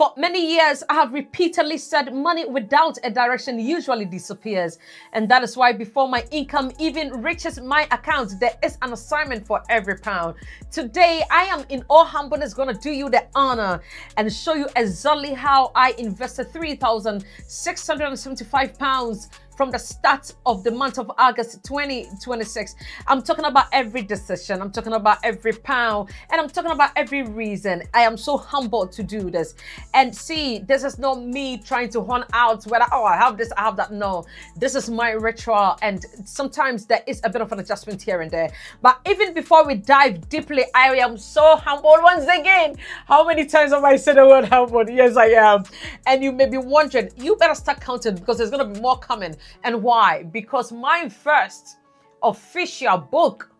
For many years, I have repeatedly said money without a direction usually disappears. And that is why before my income even reaches my account, there is an assignment for every pound. Today, I am in all humbleness going to do you the honor and show you exactly how I invested £3,675 from the start of the month of August 2026. I'm talking about every decision. I'm talking about every pound. And I'm talking about every reason. I am so humbled to do this. And see, this is not me trying to hunt out whether, oh, I have this, I have that. No, this is my ritual. And sometimes there is a bit of an adjustment here and there. But even before we dive deeply, I am so humbled once again. How many times have I said the word humbled? Yes, I am. And you may be wondering, you better start counting because there's going to be more coming. And why? Because my first official book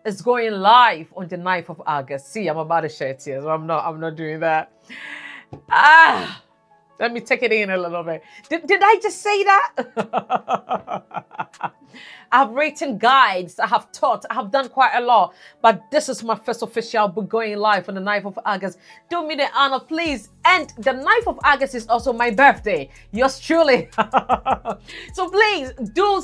is going live on the 9th of August. See, I'm about to shed tears. So I'm not doing that. Let me take it in a little bit. Did I just say that? I've written guides, I have taught, I have done quite a lot, but this is my first official book going live on the 9th of August. Do me the honor, please. And the 9th of August is also my birthday. Yours truly. So please do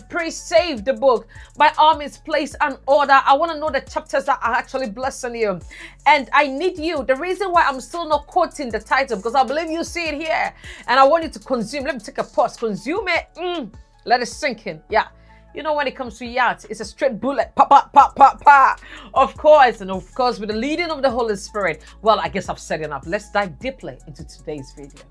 pre-save the book. By all means, place an order. I want to know the chapters that are actually blessing you. And I need you. The reason why I'm still not quoting the title, because I believe you see it here. And I want you to consume. Let me take a pause. Consume it. Let it sink in. Yeah. You know, when it comes to YAT, it's a straight bullet. Pa, pa, pa, pa, pa. Of course. And of course, with the leading of the Holy Spirit. Well, I guess I've said enough. Let's dive deeply into today's video.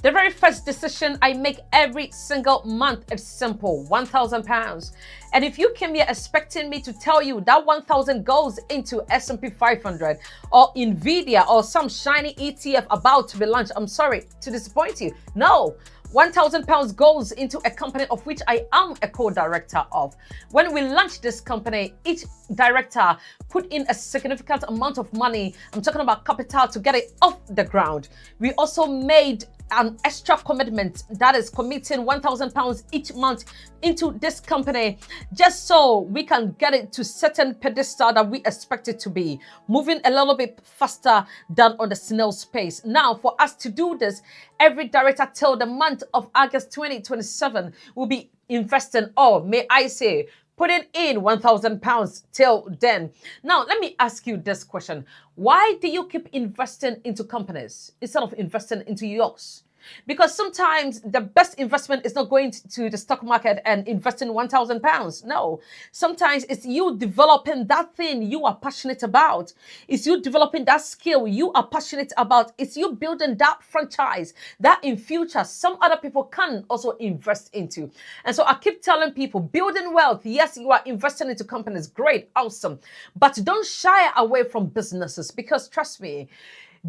The very first decision I make every single month is simple, £1,000. And if you came here expecting me to tell you that 1,000 goes into S&P 500 or NVIDIA or some shiny ETF about to be launched, I'm sorry to disappoint you. No. £1,000 goes into a company of which I am a co-director of. When we launched this company, each director put in a significant amount of money. I'm talking about capital to get it off the ground. We also made an extra commitment, that is committing £1,000 each month into this company, just so we can get it to certain pedestal that we expect it to be, moving a little bit faster than on the snail space. Now, for us to do this, every director till the month of August 2027 will be investing, or may I say, putting in £1,000 till then. Now, let me ask you this question. Why do you keep investing into companies instead of investing into yours? Because sometimes the best investment is not going to the stock market and investing £1,000. No, sometimes it's you developing that thing you are passionate about. It's you developing that skill you are passionate about. It's you building that franchise that in future some other people can also invest into. And so I keep telling people, building wealth, yes, you are investing into companies, great, awesome. But don't shy away from businesses, because trust me,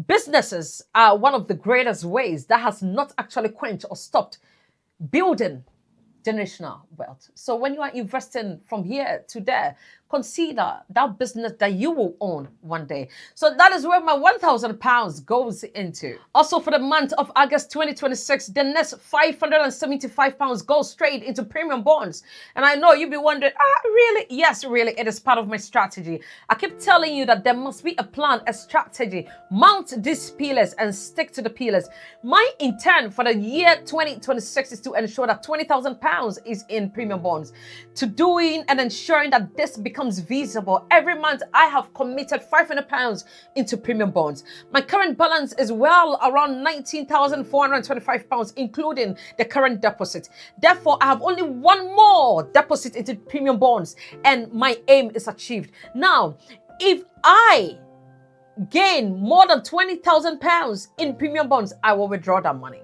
businesses are one of the greatest ways that has not actually quenched or stopped building generational wealth. So when you are investing from here to there, consider that business that you will own one day. So that is where my £1,000 goes into. Also, for the month of August 2026, the next £575 goes straight into premium bonds. And I know you'll be wondering, really? Yes, really, it is part of my strategy. I keep telling you that there must be a plan, a strategy. Mount these pillars and stick to the pillars. My intent for the year 2026 is to ensure that £20,000 is in premium bonds. To doing and ensuring that this becomes visible. Every month, I have committed £500 into premium bonds. My current balance is well around £19,425, including the current deposit. Therefore, I have only one more deposit into premium bonds, and my aim is achieved. Now, if I gain more than £20,000 in premium bonds, I will withdraw that money.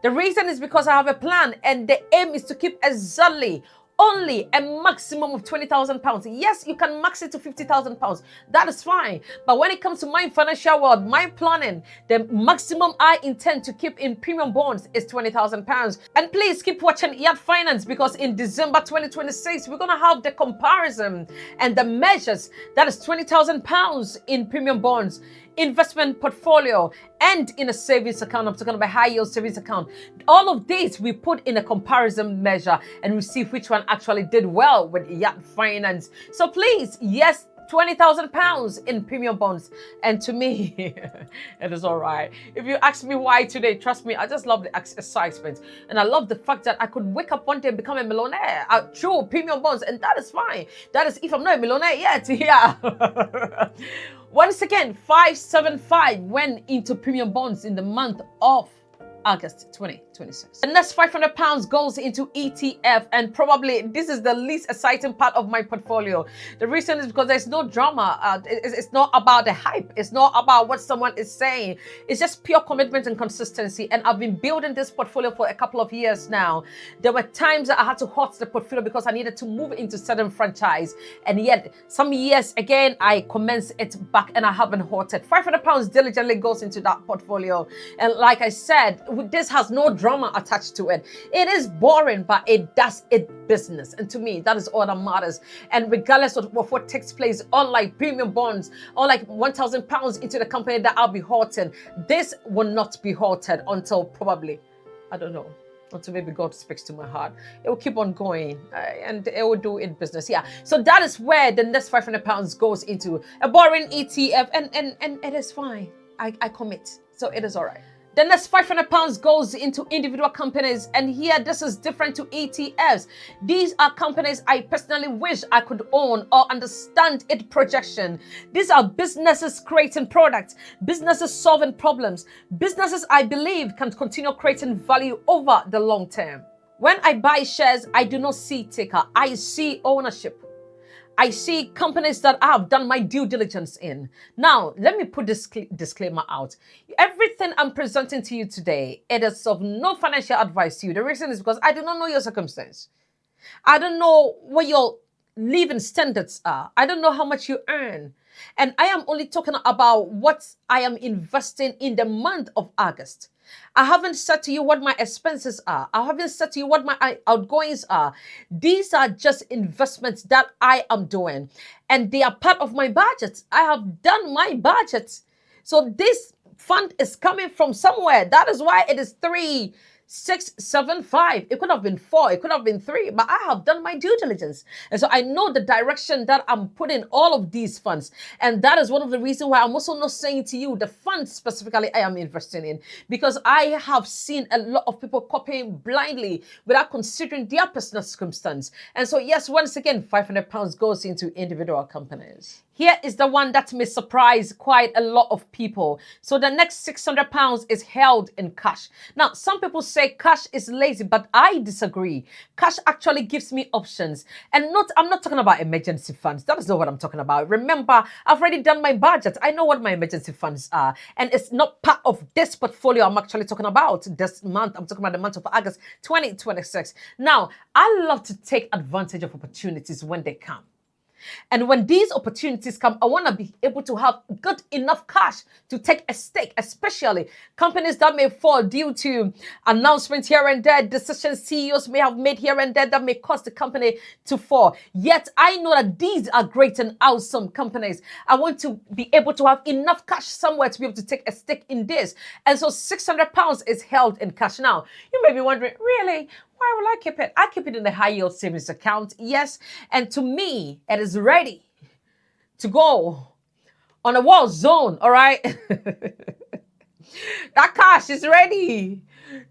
The reason is because I have a plan, and the aim is to keep exactly only a maximum of £20,000. Yes, you can max it to £50,000. That is fine. But when it comes to my financial world, my planning, the maximum I intend to keep in premium bonds is £20,000. And please keep watching YAT Finance, because in December 2026, we're going to have the comparison and the measures. That is £20,000 in premium bonds, investment portfolio, and in a savings account. I'm talking about high yield savings account. All of these we put in a comparison measure, and we see which one actually did well with YAT Finance. So please, yes, £20,000 in premium bonds. And to me, it is all right. If you ask me why today, trust me, I just love the excitement. And I love the fact that I could wake up one day and become a millionaire. True, premium bonds, and that is fine. That is if I'm not a millionaire yet. Yeah. Once again, 575 went into premium bonds in the month of August 2026. The next £500 goes into ETF, and probably this is the least exciting part of my portfolio. The reason is because there's no drama. It's not about the hype. It's not about what someone is saying. It's just pure commitment and consistency. And I've been building this portfolio for a couple of years now. There were times that I had to halt the portfolio because I needed to move into certain franchise. And yet, some years again, I commenced it back and I haven't halted. £500 diligently goes into that portfolio. And like I said, this has no drama attached to it. It is boring, but it does its business. And to me, that is all that matters. And regardless of what takes place, unlike premium bonds, unlike £1,000 into the company that I'll be halting, this will not be halted until probably, I don't know, until maybe God speaks to my heart. It will keep on going and it will do its business. Yeah. So that is where the next £500 goes into a boring ETF, and it is fine. I commit. So it is all right. The next £500 goes into individual companies, and here this is different to ETFs. These are companies I personally wish I could own or understand its projection. These are businesses creating products, businesses solving problems, businesses I believe can continue creating value over the long term. When I buy shares, I do not see ticker, I see ownership. I see companies that I have done my due diligence in. Now, let me put this disclaimer out. Everything I'm presenting to you today, it is of no financial advice to you. The reason is because I do not know your circumstance. I don't know what your living standards are. I don't know how much you earn. And I am only talking about what I am investing in the month of August. I haven't said to you what my expenses are. I haven't said to you what my outgoings are. These are just investments that I am doing, and they are part of my budget. I have done my budget. So this fund is coming from somewhere. That is why it is 3,675. It could have been 4, it could have been 3, but I have done my due diligence. And so I know the direction that I'm putting all of these funds. And that is one of the reasons why I'm also not saying to you the fund specifically I am investing in, because I have seen a lot of people copying blindly without considering their personal circumstance. And so yes, once again, £500 goes into individual companies. Here is the one that may surprise quite a lot of people. So the next £600 is held in cash. Now, some people say cash is lazy, but I disagree. Cash actually gives me options. And I'm not talking about emergency funds. That is not what I'm talking about. Remember, I've already done my budget. I know what my emergency funds are. And it's not part of this portfolio I'm actually talking about this month. I'm talking about the month of August 2026. Now, I love to take advantage of opportunities when they come. And when these opportunities come, I want to be able to have good enough cash to take a stake, especially companies that may fall due to announcements here and there, decisions CEOs may have made here and there that may cause the company to fall. Yet I know that these are great and awesome companies. I want to be able to have enough cash somewhere to be able to take a stake in this. And so £600 is held in cash. Now, you may be wondering, really? Why will I keep it? I keep it in the high yield savings account, yes. And to me, it is ready to go on a war zone, all right? That cash is ready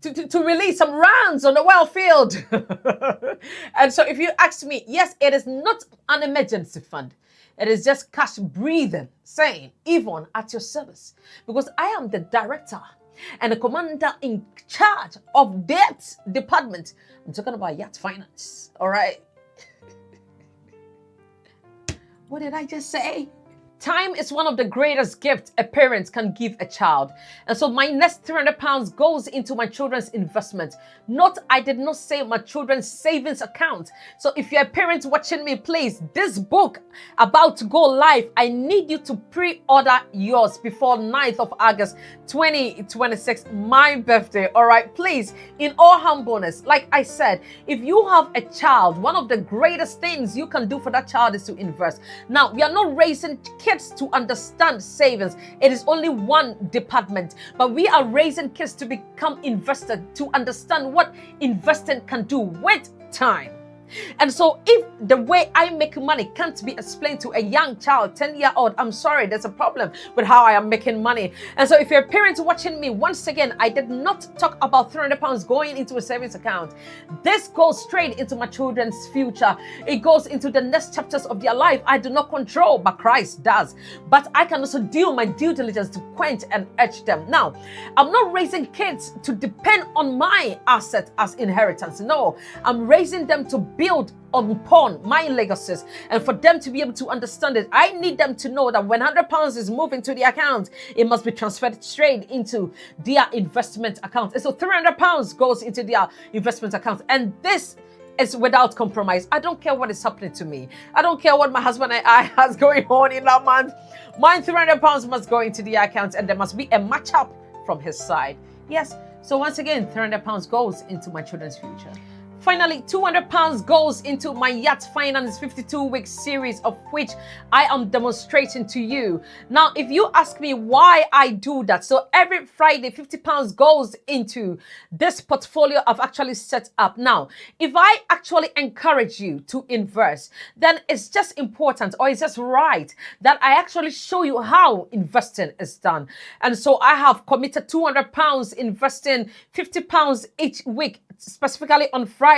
to release some rounds on the well field. And so if you ask me, yes, it is not an emergency fund. It is just cash breathing, saying, Yvonne, at your service. Because I am the director and the commander in charge of that department. I'm talking about YAT Finance, all right? What did I just say? Time is one of the greatest gifts a parent can give a child. And so my next £300 goes into my children's investment. I did not say my children's savings account. So if you're a parent watching me, please, this book about to go live, I need you to pre-order yours before 9th of August 2026, my birthday, all right? Please, in all humbleness, like I said, if you have a child, one of the greatest things you can do for that child is to invest. Now, we are not raising kids to understand savings. It is only one department, but we are raising kids to become invested, to understand what investing can do with time. And so if the way I make money can't be explained to a young child, 10-year-old, I'm sorry, there's a problem with how I am making money. And so if you're a parent watching me, once again, I did not talk about £300 going into a savings account. This goes straight into my children's future. It goes into the next chapters of their life. I do not control, but Christ does. But I can also do my due diligence to quench and edge them. Now, I'm not raising kids to depend on my asset as inheritance. No, I'm raising them to build upon my legacies, and for them to be able to understand it, I need them to know that when £100 is moving to the account, it must be transferred straight into their investment account. And so £300 goes into their investment account, and this is without compromise. I don't care what is happening to me. I don't care what my husband and I has going on in that month. Mine £300 must go into the account, and there must be a match up from his side. Yes. So once again, £300 goes into my children's future. Finally, £200 goes into my YAT Finance 52-week series, of which I am demonstrating to you. Now, if you ask me why I do that, so every Friday, £50 goes into this portfolio I've actually set up. Now, if I actually encourage you to invest, then it's just important, or it's just right, that I actually show you how investing is done. And so I have committed £200 investing £50 each week, specifically on Friday,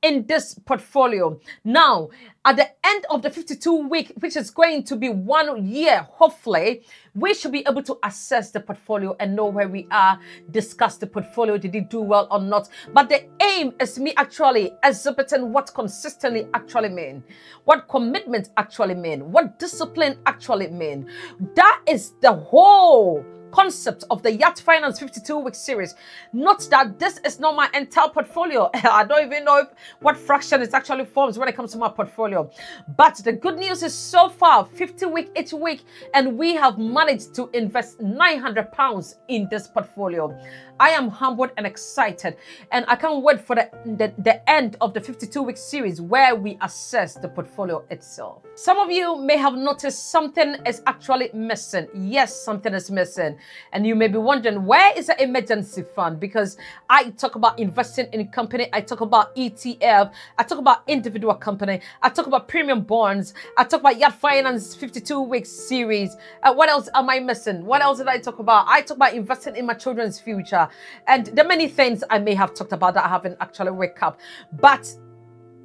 in this portfolio. Now, at the end of the 52-week, which is going to be 1 year, hopefully, we should be able to assess the portfolio and know where we are, discuss the portfolio, did it do well or not. But the aim is me actually exhibiting what consistently actually mean, what commitment actually mean, what discipline actually mean. That is the whole concept of the YAT Finance 52-week series. Not that this is not my entire portfolio. I don't even know what fraction it actually forms when it comes to my portfolio. But the good news is, so far, 50 week each week, and we have managed to invest £900 in this portfolio. I am humbled and excited, and I can't wait for the end of the 52-week series where we assess the portfolio itself. Some of you may have noticed something is actually missing. Yes, something is missing. And you may be wondering, where is the emergency fund? Because I talk about investing in a company, I talk about ETF, I talk about individual company, I talk about premium bonds, I talk about YAT Finance 52-week series. What else am I missing? What else did I talk about? I talk about investing in my children's future. And the many things I may have talked about that I haven't actually wake up. But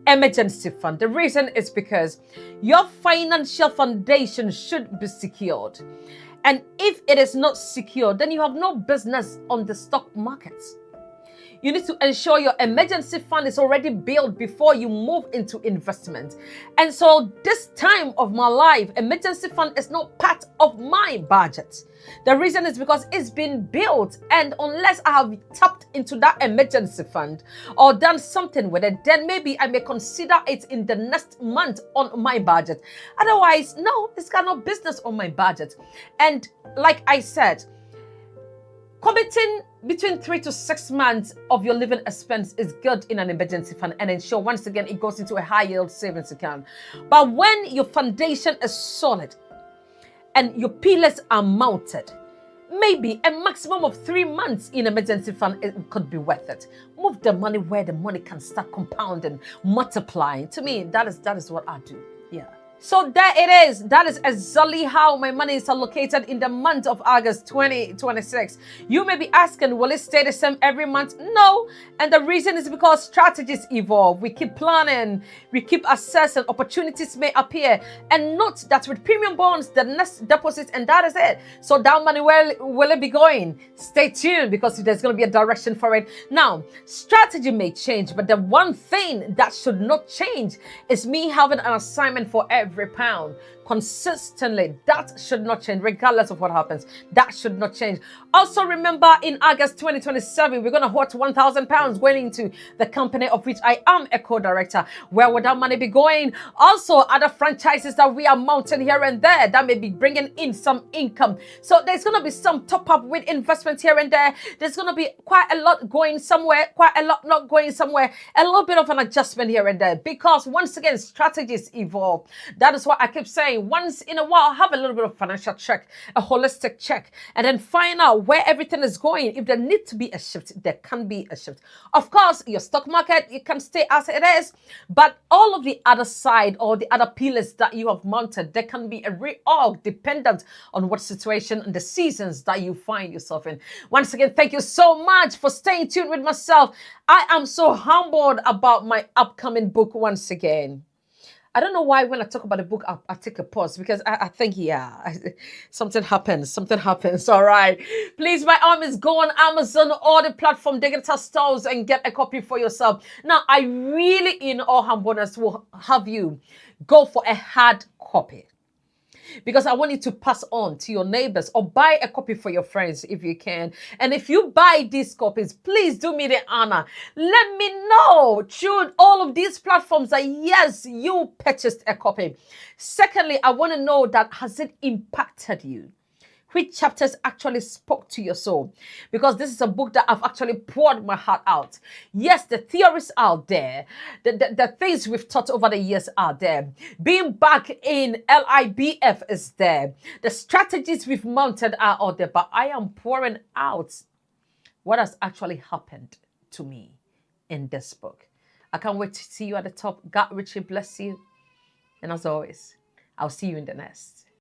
emergency fund, the reason is because your financial foundation should be secured. And if it is not secure, then you have no business on the stock markets. You need to ensure your emergency fund is already built before you move into investment. And so this time of my life, emergency fund is not part of my budget. The reason is because it's been built, and unless I have tapped into that emergency fund or done something with it, then maybe I may consider it in the next month on my budget. Otherwise, no, it's got no business on my budget. And like I said, committing between 3 to 6 months of your living expense is good in an emergency fund, and ensure once again it goes into a high yield savings account. But when your foundation is solid and your pillars are mounted, maybe a maximum of 3 months in emergency fund, it could be worth it. Move the money where the money can start compounding, multiplying. To me, that is what I do. Yeah. So there it is. That is exactly how my money is allocated in the month of August 2026. You may be asking, will it stay the same every month? No. And the reason is because strategies evolve. We keep planning. We keep assessing. Opportunities may appear. And note that with premium bonds, the next deposit, and that is it. So that money, where will it be going? Stay tuned, because there's going to be a direction for it. Now, strategy may change, but the one thing that should not change is me having an assignment for every pound consistently. That should not change, regardless of what happens. That should not change. Also, remember, in August 2027, we're going to hold £1,000 going into the company of which I am a co-director. Where would that money be going? Also, other franchises that we are mounting here and there that may be bringing in some income. So there's going to be some top up with investments here and there. There's going to be quite a lot going somewhere, quite a lot not going somewhere. A little bit of an adjustment here and there, because once again, strategies evolve. That is why I keep saying once in a while, have a little bit of financial check, a holistic check, and then find out where everything is going. If there needs to be a shift, there can be a shift. Of course, your stock market, it can stay as it is, but all of the other side or the other pillars that you have mounted, there can be a reorg dependent on what situation and the seasons that you find yourself in. Once again, thank you so much for staying tuned with myself. I am so humbled about my upcoming book once again. I don't know why when I talk about the book, I take a pause because I think, something happens. Something happens. All right. Please, by all means, go on Amazon or the platform digital stores and get a copy for yourself. Now, I really, in all humbleness, will have you go for a hard copy, because I want you to pass on to your neighbors or buy a copy for your friends if you can. And if you buy these copies, please do me the honor. Let me know through all of these platforms that yes, you purchased a copy. Secondly, I want to know that has it impacted you? Which chapters actually spoke to your soul? Because this is a book that I've actually poured my heart out. Yes, the theories are there. The things we've taught over the years are there. Being back in LIBF is there. The strategies we've mounted are out there. But I am pouring out what has actually happened to me in this book. I can't wait to see you at the top. God richly bless you. And as always, I'll see you in the next.